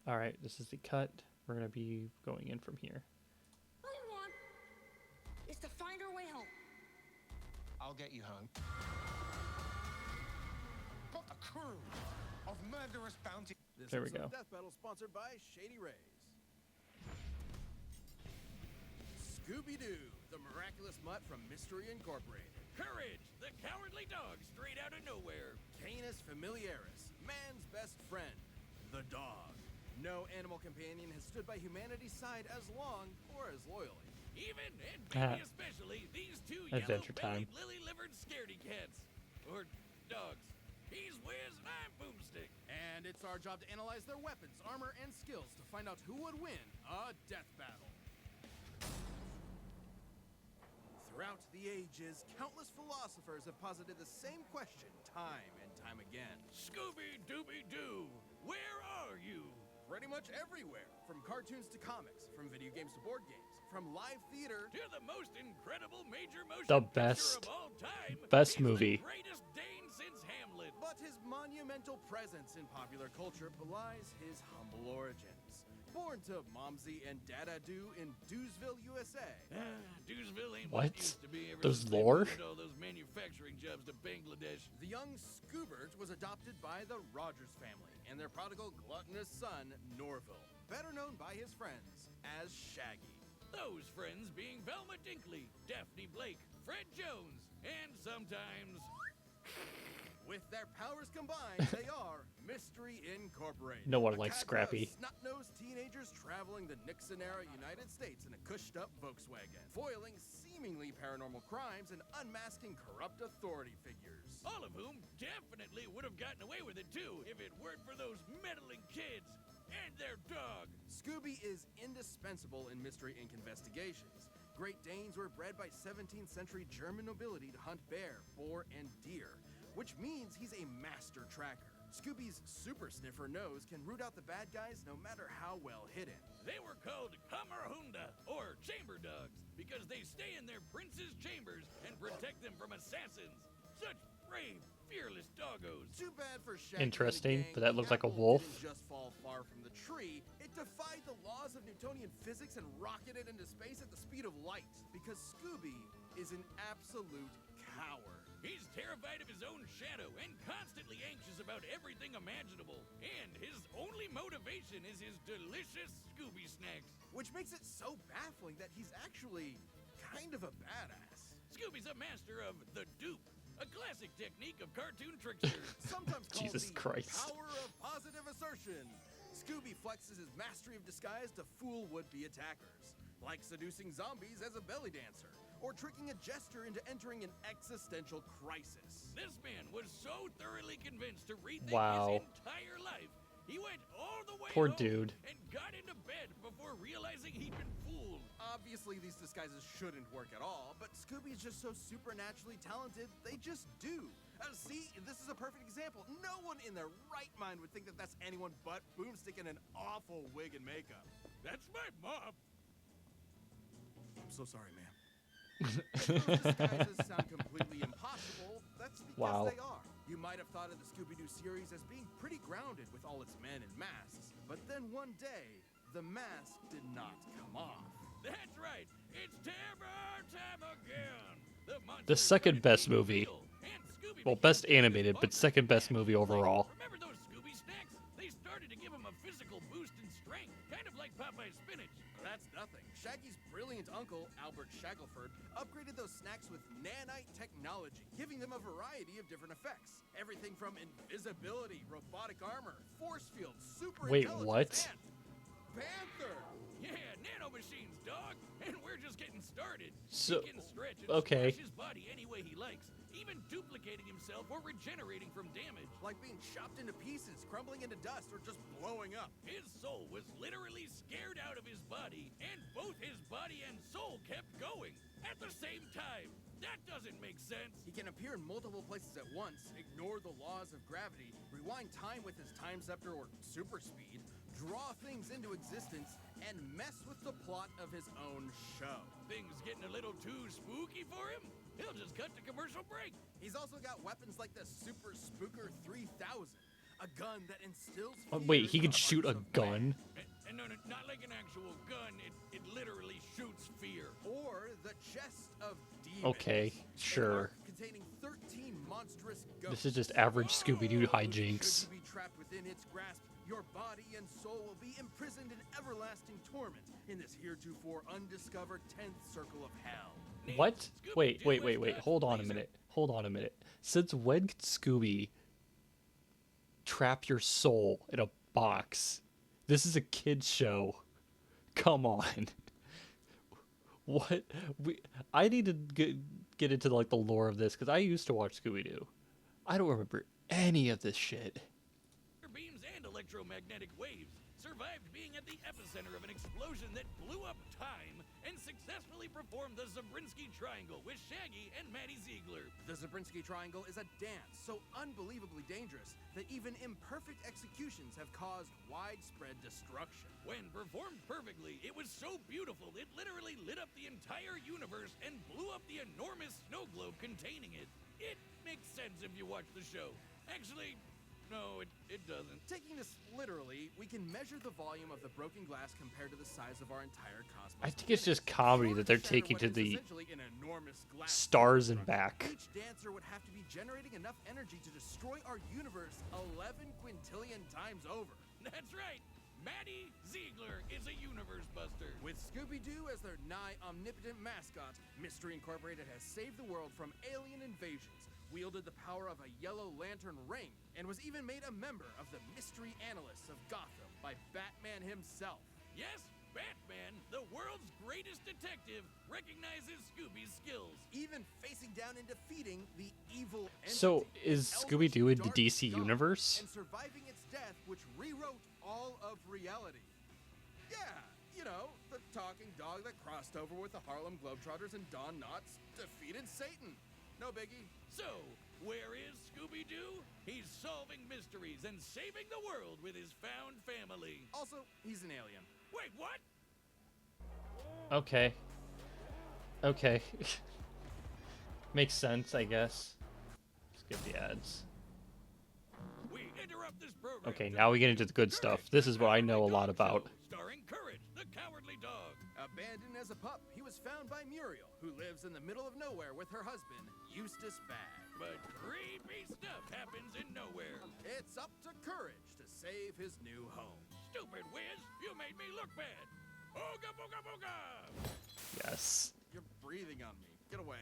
All right, this is the cut. We're gonna be going in from here. All we want is to find our way home. I'll get you home. But a crew of murderous bounty. This There we episode go. of Death Battle sponsored by Shady Rays. Scooby-Doo, the miraculous mutt from Mystery Incorporated. Courage, the cowardly dog straight out of nowhere. Canis familiaris, man's best friend, the dog. No animal companion has stood by humanity's side as long or as loyally. Even, and maybe especially, these two Adventure yellow-bellied, time. lily-livered scaredy cats. Or dogs. He's Wiz and I'm Boomstick. And it's our job to analyze their weapons, armor, and skills to find out who would win a death battle. Throughout the ages, countless philosophers have posited the same question time and time again. Scooby-Dooby-Doo, where are you? Pretty much everywhere, from cartoons to comics, from video games to board games, from live theater To the most incredible major motion The picture best- of all time. best He's movie. The greatest Dane since Hamlet. But his monumental presence in popular culture belies his humble origins. Born to Momsy and Dada-Doo in Dewsville, USA. Dewsville ain't What? what it used to be ever There's since they lore? moved all those manufacturing jobs to Bangladesh. The young Scoobert was adopted by the Rogers family and their prodigal gluttonous son, Norville, better known by his friends as Shaggy. Those friends being Velma Dinkley, Daphne Blake, Fred Jones, and sometimes With their powers combined, they are Mystery Incorporated. No one A likes cadre of Scrappy. snot-nosed teenagers traveling the Nixon-era United States in a cushed-up Volkswagen, foiling seemingly paranormal crimes and unmasking corrupt authority figures. all of whom definitely would have gotten away with it too if it weren't for those meddling kids and their dog. Scooby is indispensable in Mystery Inc. investigations. Great Danes were bred by 17th century German nobility to hunt bear, boar, and deer, which means he's a master tracker. Scooby's super sniffer nose can root out the bad guys no matter how well hidden. They were called Kamerhunda, or chamber dogs, because they stay in their prince's chambers and protect them from assassins. Such brave, fearless doggos. Too bad for Shaggy. and the Interesting, gang, but that looks like a apple wolf. Didn't just fall far from the tree. It defied the laws of Newtonian physics and rocketed into space at the speed of light. Because Scooby is an absolute coward. He's terrified of his own shadow and constantly anxious about everything imaginable. And his only motivation is his delicious Scooby snacks. Which makes it so baffling that he's actually kind of a badass. Scooby's a master of the dupe, a classic technique of cartoon tricksters. Sometimes called Jesus the Christ. power of positive assertion. Scooby flexes his mastery of disguise to fool would-be attackers, like seducing zombies as a belly dancer, or tricking a jester into entering an existential crisis. This man was so thoroughly convinced to rethink Wow. his entire life, he went all the way Poor home dude. and got into bed before realizing he'd been fooled. Obviously, these disguises shouldn't work at all, but Scooby's just so supernaturally talented, they just do. See, this is a perfect example. No one in their right mind would think that that's anyone but Boomstick in an awful wig and makeup. That's my mom. I'm so sorry, ma'am. If those disguises sound completely impossible, that's because Wow. they are. You might have thought of the Scooby-Doo series as being pretty grounded with all its men in masks, but then one day, the mask did not come off. That's right. It's terror time again. The The monsters second started to best be movie. real, and Scooby Well, became best a bit animated, but hungry. second best movie overall. Remember those Scooby snacks? They started to give him a physical boost in strength, kind of like Popeye's spinach. That's nothing. Shaggy's brilliant uncle, Albert Shackleford, upgraded those snacks with nanite technology, giving them a variety of different effects. Everything from invisibility, robotic armor, force fields, super Wait, intelligence, what? and Panther! Yeah, nano machines, dog. And we're just getting started. So- he can stretch and okay. squash his body any way he likes, even duplicating himself or regenerating from damage. Like being chopped into pieces, crumbling into dust, or just blowing up. His soul was literally scared out of his body, and both his body and soul kept going at the same time. That doesn't make sense. He can appear in multiple places at once, ignore the laws of gravity, rewind time with his time scepter or super speed, draw things into existence, and mess with the plot of his own show. Things getting a little too spooky for him? He'll just cut to commercial break. He's also got weapons like the Super Spooker 3000, a gun that instills Oh, fear wait, he in could the shoot a hearts of gun? man. And no, not like an actual gun. It literally shoots fear. Or the chest of demons. Okay, An sure. ark containing 13 monstrous ghosts. This is just average Scooby-Doo hijinks. Should you be trapped within its grasp, your body and soul will be imprisoned in everlasting torment in this heretofore undiscovered 10th circle of hell. What? Wait. Hold on a minute. Since when could Scooby trap your soul in a box? This is a kid's show. Come on. What? I need to get into like the lore of this because I used to watch Scooby-Doo. I don't remember any of this shit. Beams and electromagnetic waves survived being at the epicenter of an explosion that blew up time and successfully performed the Zabrinsky Triangle with Shaggy and Maddie Ziegler. The Zabrinsky Triangle is a dance so unbelievably dangerous that even imperfect executions have caused widespread destruction. When performed perfectly, it was so beautiful it literally lit up the entire universe and blew up the enormous snow globe containing it. It makes sense if you watch the show. Actually, no, it doesn't. Taking this literally, we can measure the volume of the broken glass compared to the size of our entire cosmos. I think it's just comedy that they're taking to the stars and back. Each dancer would have to be generating enough energy to destroy our universe 11 quintillion times over. That's right. Maddie Ziegler is a universe buster. With Scooby-Doo as their nigh omnipotent mascot, Mystery Incorporated has saved the world from alien invasions, wielded the power of a yellow lantern ring, and was even made a member of the Mystery Analysts of Gotham by Batman himself. Yes, Batman, the world's greatest detective, recognizes Scooby's skills. Even facing down and defeating the evil entity. So, is the Scooby-Doo in the Dark DC God, universe? And surviving its death, which rewrote all of reality. Yeah, you know, the talking dog that crossed over with the Harlem Globetrotters and Don Knotts defeated Satan. No biggie. So, where is Scooby-Doo? He's solving mysteries and saving the world with his found family. Also, he's an alien. Wait, what? Okay. Makes sense, I guess. Skip the ads. We interrupt this program. Okay, now we get into the good stuff. This is what I know a lot about. Starring Courage, the cowardly dog. Abandoned as a pup, he was found by Muriel, who lives in the middle of nowhere with her husband, Eustace Bagg. But creepy stuff happens in nowhere. It's up to Courage to save his new home. Stupid Wiz, you made me look bad. Ooga booga booga! Yes. You're breathing on me. Get away.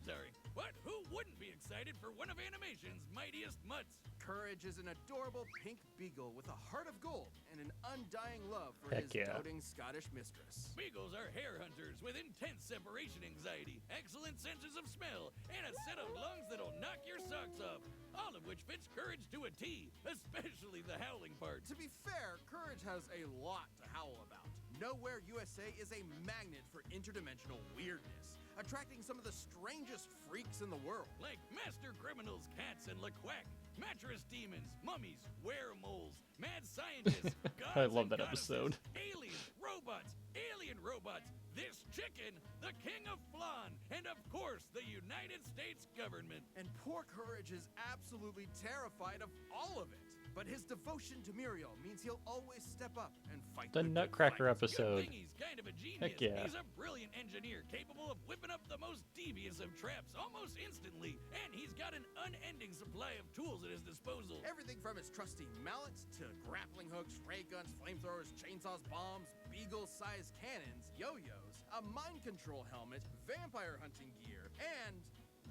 Sorry, but who wouldn't be excited for one of animation's mightiest mutts? Courage is an adorable pink beagle with a heart of gold and an undying love for Heck his yeah. doting Scottish mistress. Beagles are hare hunters with intense separation anxiety, excellent senses of smell, and a set of lungs that'll knock your socks off. All of which fits Courage to a T, especially the howling part. To be fair, Courage has a lot to howl about. Nowhere USA is a magnet for interdimensional weirdness, attracting some of the strangest freaks in the world. Like master criminals, cats, and LaQuack, mattress demons, mummies, weremoles, mad scientists, gods I love and that episode. goddesses, aliens, robots, alien robots, this chicken, the king of Flan, and of course, the United States government. And poor Courage is absolutely terrified of all of it. But his devotion to Muriel means he'll always step up and fight The good Nutcracker fights. episode. Good thing he's kind of a genius. Heck yeah. He's a brilliant engineer capable of whipping up the most devious of traps almost instantly, and he's got an unending supply of tools at his disposal. Everything from his trusty mallet to grappling hooks, ray guns, flamethrowers, chainsaws, bombs, beagle-sized cannons, yo-yos, a mind control helmet, vampire hunting gear, and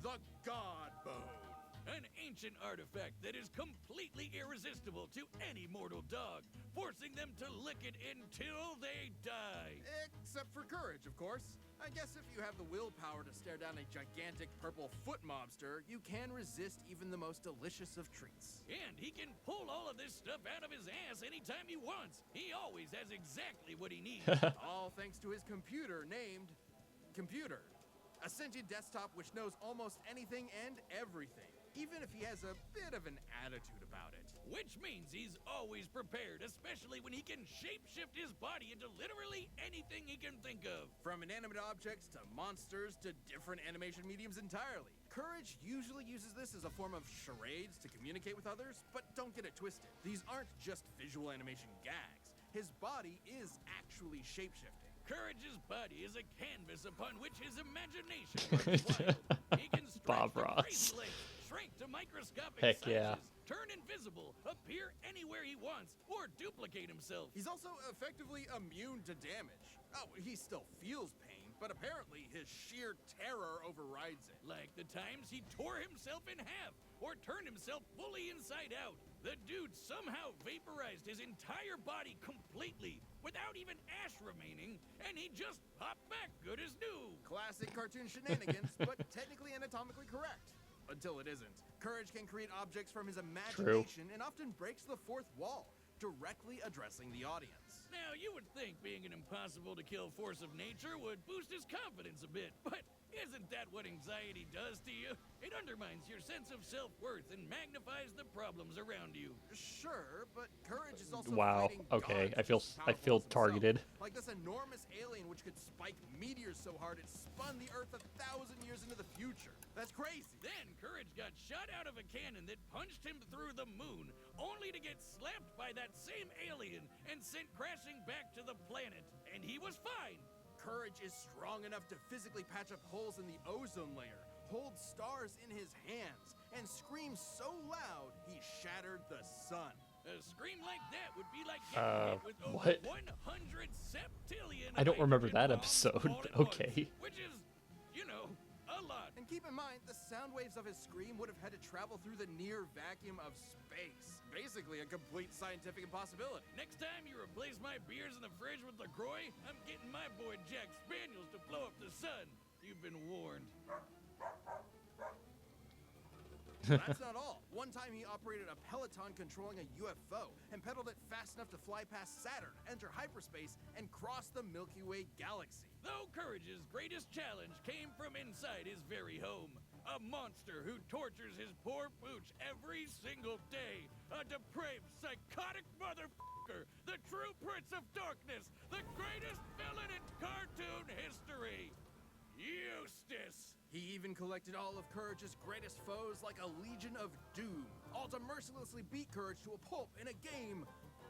the God Bone. An ancient artifact that is completely irresistible to any mortal dog, forcing them to lick it until they die. Except for Courage, of course. I guess if you have the willpower to stare down a gigantic purple foot mobster, you can resist even the most delicious of treats. And he can pull all of this stuff out of his ass anytime he wants. He always has exactly what he needs. All thanks to his computer named Computer. A sentient desktop which knows almost anything and everything. even if he has a bit of an attitude about it. Which means he's always prepared, especially when he can shapeshift his body into literally anything he can think of. From inanimate objects to monsters to different animation mediums entirely. Courage usually uses this as a form of charades to communicate with others, but don't get it twisted. These aren't just visual animation gags. His body is actually shapeshifting. Courage's body is a canvas upon which his imagination runs wild. He can stretch Bob to Ross. crazy lengths, shrink to microscopic Heck sizes, yeah. turn invisible, appear anywhere he wants, or duplicate himself. He's also effectively immune to damage. Oh, he still feels pain, but apparently his sheer terror overrides it. Like the times he tore himself in half or turned himself fully inside out. The dude somehow vaporized his entire body completely without even ash remaining, and he just popped back good as new. Classic cartoon shenanigans, but technically anatomically correct. Until it isn't. Courage can create objects from his imagination and often breaks the fourth wall, directly addressing the audience. Now, you would think being an impossible-to-kill force of nature would boost his confidence a bit, but isn't that what anxiety does to you? It undermines your sense of self-worth and magnifies the problems around you. Sure, but Courage is also Wow, fighting okay, gods I feel just as powerful feel as himself. targeted. Like this enormous alien which could spike meteors so hard it spun the Earth 1,000 years into the future. That's crazy. Then Courage got shot out of a cannon that punched him through the moon, only to get slapped by that same alien and sent crashing back to the planet. And he was fine. Courage is strong enough to physically patch up holes in the ozone layer, hold stars in his hands, and scream so loud he shattered the sun. A scream like that would be like getting hit with over what? 100 septillion I don't remember that hydrogen bombs episode. all at Okay. once, which is, you know, a lot. And keep in mind, the sound waves of his scream would have had to travel through the near vacuum of space. Basically a complete scientific impossibility. Next time you replace my beers in the fridge with LaCroix, I'm getting my boy Jack Spaniels to blow up the sun. You've been warned. That's not all. One time he operated a Peloton controlling a UFO and pedaled it fast enough to fly past Saturn, enter hyperspace, and cross the Milky Way galaxy. Though Courage's greatest challenge came from inside his very home. A monster who tortures his poor pooch every single day. A depraved, psychotic motherfucker. The true Prince of Darkness. The greatest villain in cartoon history. Eustace. He even collected all of Courage's greatest foes like a Legion of Doom, all to mercilessly beat Courage to a pulp in a game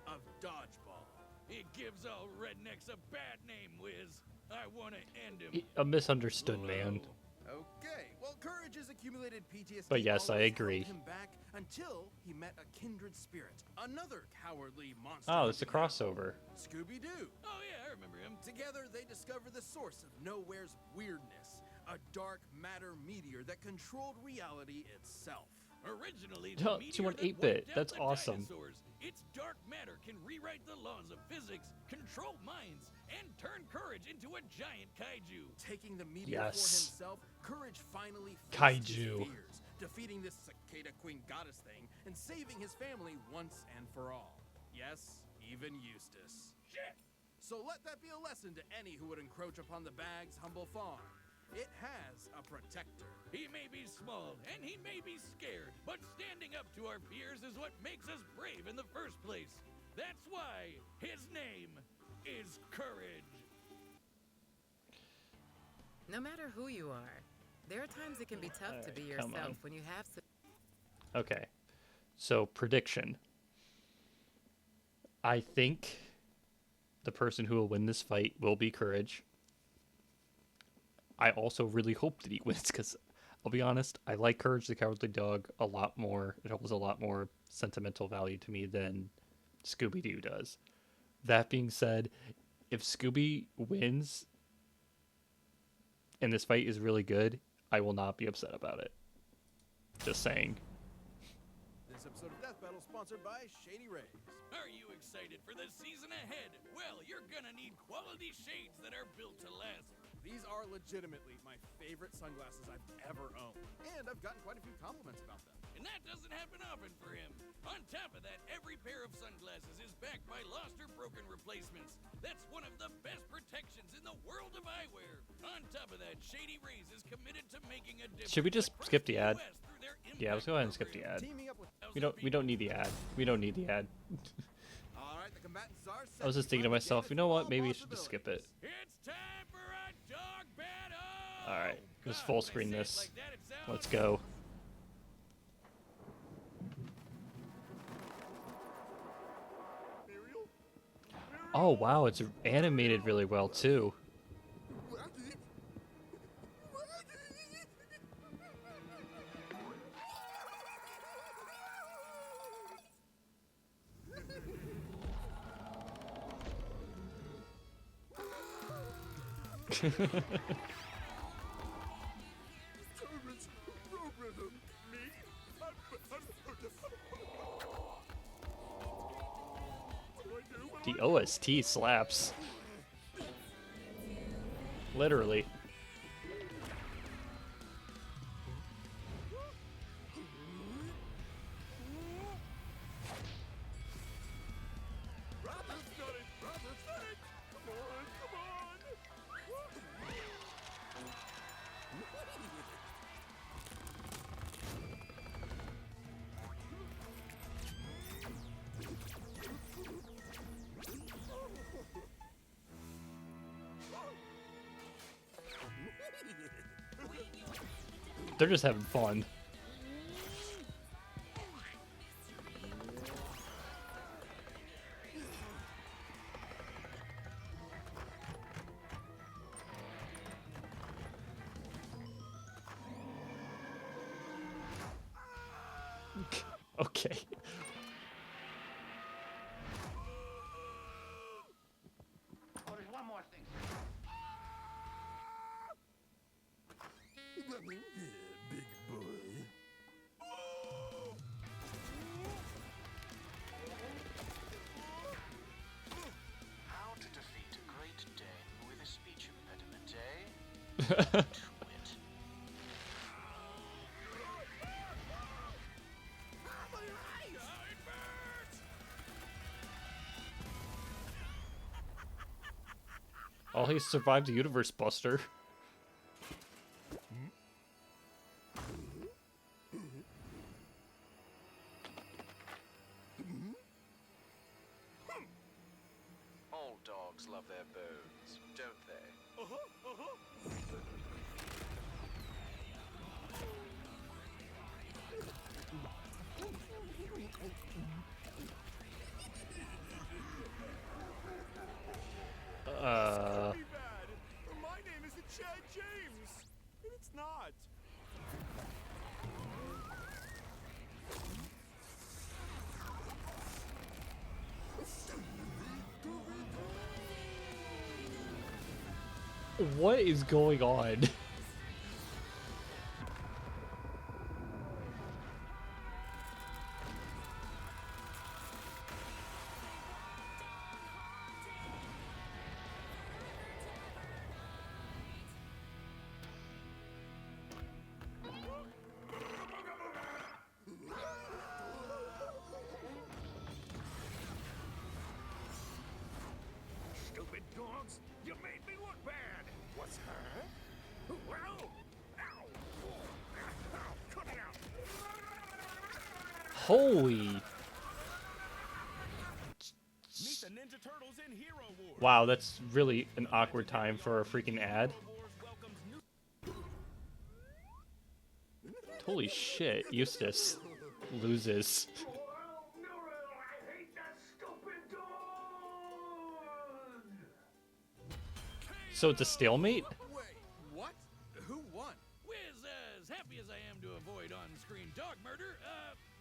of dodgeball. It gives all rednecks a bad name, Wiz. I want to end him. A misunderstood man. Okay, well, Courage's accumulated PTSD But yes, I always agree. held him back until he met a kindred spirit, another cowardly monster. Oh, it's a hunting crossover. animal, Scooby-Doo. Oh yeah, I remember him. Together, they discover the source of Nowhere's weirdness, a dark matter meteor that controlled reality itself. Originally, Huh, the she meteor went that 8-bit. wiped out That's the awesome. dinosaurs. Its dark matter can rewrite the laws of physics, control minds, and turn Courage into a giant kaiju. Taking the meteor Yes. for himself, Courage finally faced Kaiju. his fears, defeating this cicada queen goddess thing and saving his family once and for all. Yes, even Eustace. Shit! So let that be a lesson to any who would encroach upon the Bag's humble farm. It has a protector. He may be small and he may be scared, but standing up to our fears is what makes us brave in the first place. That's why his name is Courage. No matter who you are, there are times it can be tough to be Alright, come yourself on. when you have to. Okay. So, prediction. I think the person who will win this fight will be Courage. I also really hope that he wins because, I'll be honest, I like Courage the Cowardly Dog a lot more. It holds a lot more sentimental value to me than Scooby-Doo does. That being said, if Scooby wins and this fight is really good, I will not be upset about it. Just saying. This episode of Death Battle sponsored by Shady Rays. Are you excited for the season ahead? Well, you're gonna need quality shades that are built to last. These are legitimately my favorite sunglasses I've ever owned, and I've gotten quite a few compliments about them. And that doesn't happen often for him. On top of that, every pair of sunglasses is backed by lost or broken replacements. That's one of the best protections in the world of eyewear. On top of that, Shady Rays is committed to making a difference. Should we just across skip the ad? US through their Yeah, let's go ahead and skip the ad. Teaming up with We don't need the ad. We don't need the ad. all right, the combatants are set. I was just thinking to myself, you know what? Maybe you should just skip it. It's time for a dog battle. All right, let's God, full when I screen say it this. like that, it sounds Let's go. Oh wow, it's animated really well too. The OST slaps. Literally. They're just having fun. Okay. Oh, there's one more thing. Big boy. How to defeat a Great Dane with a speech impediment, eh? Twit. Oh, he survived the universe buster. All dogs love their bones, don't they? My name isn't Chad James. It's not. What is going on? Stupid dogs! You made me look bad! What's her? Ow! Ow! Ow! Cut it out! Holy. Meet the Ninja Turtles in Hero Wars! Wow, that's really an awkward time for a freaking ad. Holy shit, Eustace loses. I hate that stupid dog! So it's a stalemate? Wait, what? Who won? Wiz, as happy as I am to avoid on-screen dog murder,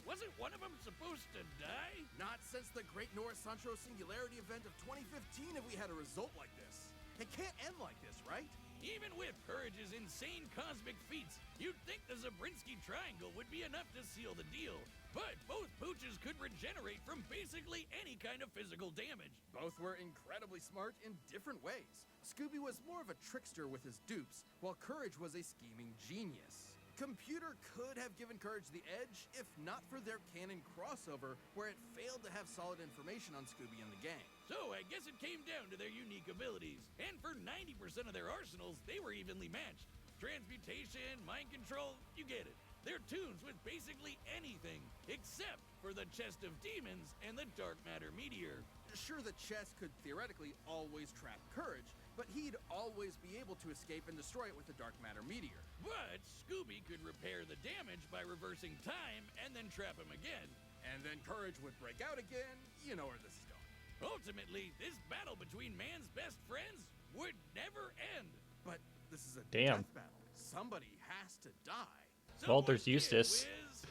wasn't one of them supposed to die? Not since the Great Norris Sancho Singularity event of 2015 have we had a result like this. It can't end like this, right? Even with Courage's insane cosmic feats, you'd think the Zabriskie Triangle would be enough to seal the deal. But both pooches could regenerate from basically any kind of physical damage. Both were incredibly smart in different ways. Scooby was more of a trickster with his dupes, while Courage was a scheming genius. Computer could have given Courage the edge, if not for their canon crossover, where it failed to have solid information on Scooby and the gang. So I guess it came down to their unique abilities. And for 90% of their arsenals, they were evenly matched. Transmutation, mind control, you get it. Their tunes with basically anything, except for the chest of demons and the dark matter meteor. Sure, the chest could theoretically always trap Courage, but he'd always be able to escape and destroy it with the dark matter meteor. But Scooby could repair the damage by reversing time and then trap him again. And then Courage would break out again. You know where this is going. Ultimately, this battle between man's best friends would never end. But this is a Damn. death battle. Somebody has to die. Well, Someone there's did, Eustace. Wiz.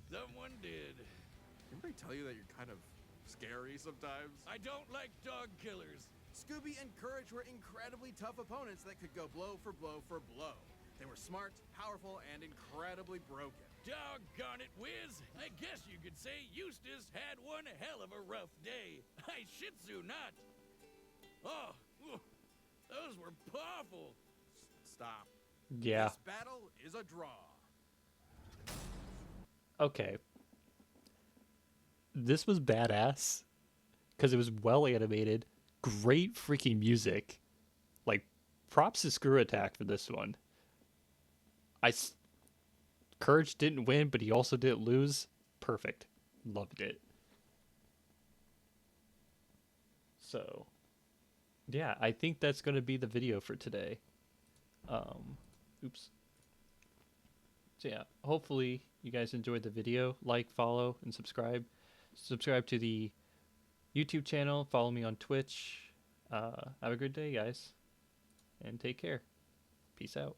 Someone did. Anybody tell you that you're kind of scary sometimes? I don't like dog killers. Scooby and Courage were incredibly tough opponents that could go blow for blow for blow. They were smart, powerful, and incredibly broken. Doggone it, Wiz. I guess you could say Eustace had one hell of a rough day. I shih tzu not. Oh, those were powerful. Stop. Yeah. This battle is a draw. Okay. This was badass because it was well animated, great freaking music. Like, props to Screw Attack for this one. Courage didn't win, but he also didn't lose. Perfect. Loved it. So, yeah, I think that's going to be the video for today. Oops. So yeah, hopefully you guys enjoyed the video. Like, follow, and subscribe. Subscribe to the YouTube channel. Follow me on Twitch. Have a good day, guys. And take care. Peace out.